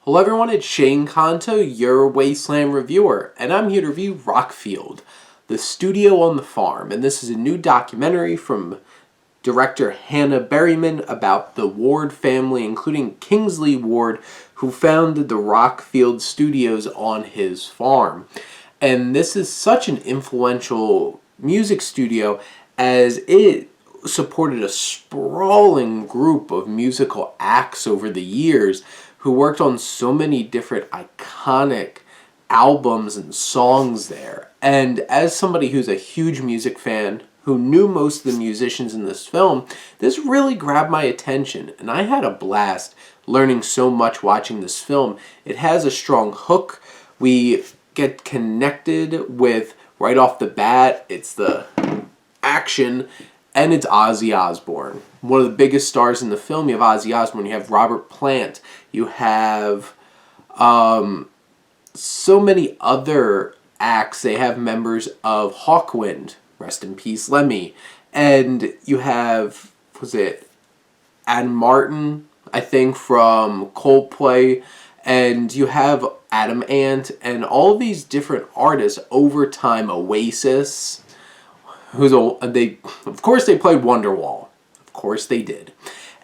Hello everyone, it's Shane Kanto, your Wasteland reviewer, and I'm here to review Rockfield, the studio on the farm. And this is a new documentary from director Hannah Berryman about the Ward family, including Kingsley Ward, who founded the Rockfield studios on his farm. And this is such an influential music studio as it supported a sprawling group of musical acts over the years who worked on so many different iconic albums and songs there. And as somebody who's a huge music fan, who knew most of the musicians in this film, this really grabbed my attention. And I had a blast learning so much watching this film. It has a strong hook. We get connected with, right off the bat, it's the action, and it's Ozzy Osbourne. One of the biggest stars in the film. You have Ozzy Osbourne, you have Robert Plant, you have so many other acts. They have members of Hawkwind, rest in peace Lemmy, and you have, Adam Martin, I think, from Coldplay, and you have Adam Ant, and all of these different artists over time. Oasis, of course they played Wonderwall. Of course they did.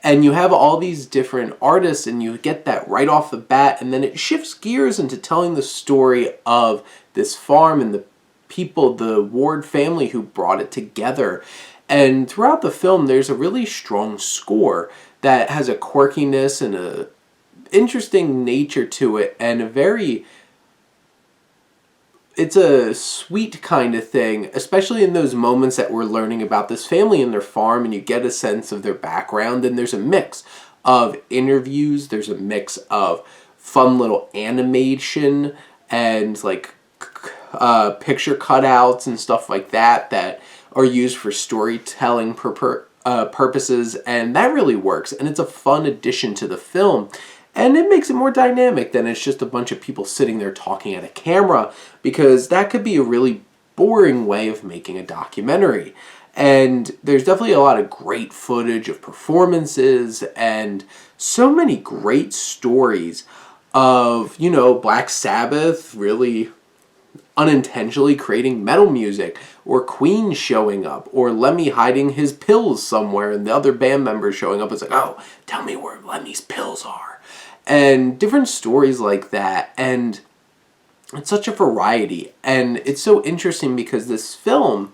And you have all these different artists, and you get that right off the bat, and then it shifts gears into telling the story of this farm and the people, the Ward family, who brought it together. And throughout the film, there's a really strong score that has a quirkiness and a interesting nature to it, and it's a sweet kind of thing, especially in those moments that we're learning about this family and their farm, and you get a sense of their background. And there's a mix of interviews, there's a mix of fun little animation and picture cutouts and stuff like that that are used for storytelling purposes, and that really works, and it's a fun addition to the film. And it makes it more dynamic than it's just a bunch of people sitting there talking at a camera, because that could be a really boring way of making a documentary. And there's definitely a lot of great footage of performances and so many great stories of, Black Sabbath really unintentionally creating metal music, or Queen showing up, or Lemmy hiding his pills somewhere and the other band members showing up. It's like, oh, tell me where Lemmy's pills are. And different stories like that, and it's such a variety. And it's so interesting because this film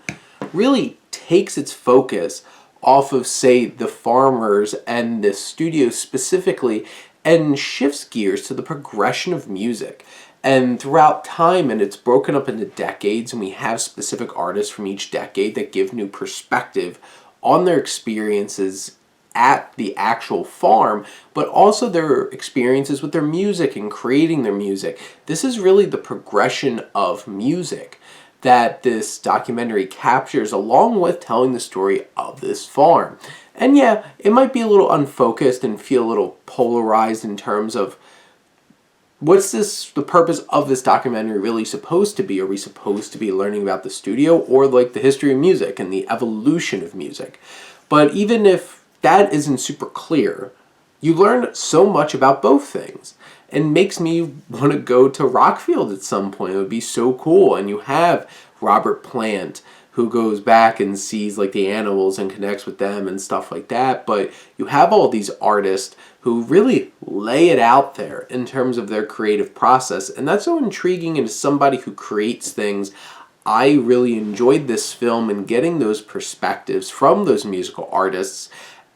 really takes its focus off of, say, the farmers and the studio specifically, and shifts gears to the progression of music. And throughout time, and it's broken up into decades, and we have specific artists from each decade that give new perspective on their experiences at the actual farm, but also their experiences with their music and creating their music. This is really the progression of music that this documentary captures, along with telling the story of this farm. And yeah, it might be a little unfocused and feel a little polarized in terms of, what's the purpose of this documentary really supposed to be? Are we supposed to be learning about the studio, or the history of music and the evolution of music? But even if that isn't super clear, you learn so much about both things, and makes me want to go to Rockfield at some point. It would be so cool. And you have Robert Plant, who goes back and sees the animals and connects with them and stuff like that. But you have all these artists who really lay it out there in terms of their creative process, and that's so intriguing. And as somebody who creates things, I really enjoyed this film and getting those perspectives from those musical artists.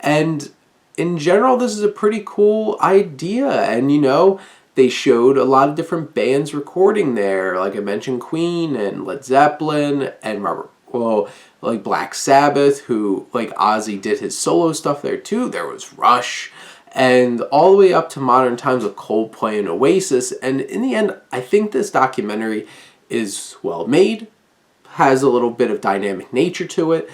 And in general, this is a pretty cool idea. And, they showed a lot of different bands recording there. Like I mentioned, Queen and Led Zeppelin and Black Sabbath, who, Ozzy did his solo stuff there too. There was Rush, and all the way up to modern times with Coldplay and Oasis. And in the end, I think this documentary is well made, has a little bit of dynamic nature to it,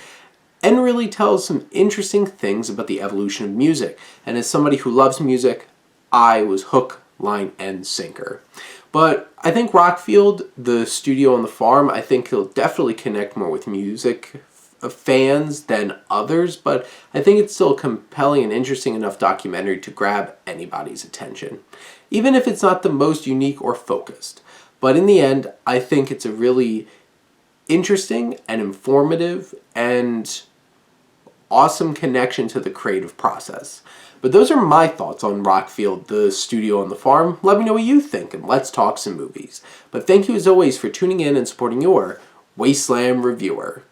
and really tells some interesting things about the evolution of music. And as somebody who loves music, I was hook, line, and sinker. But I think Rockfield, the studio on the farm, I think he'll definitely connect more with music fans than others, but I think it's still a compelling and interesting enough documentary to grab anybody's attention. even if it's not the most unique or focused. But in the end, I think it's a really interesting and informative and awesome connection to the creative process. But those are my thoughts on Rockfield, the studio on the farm. Let me know what you think, and let's talk some movies. But thank you as always for tuning in and supporting your Wasteland reviewer.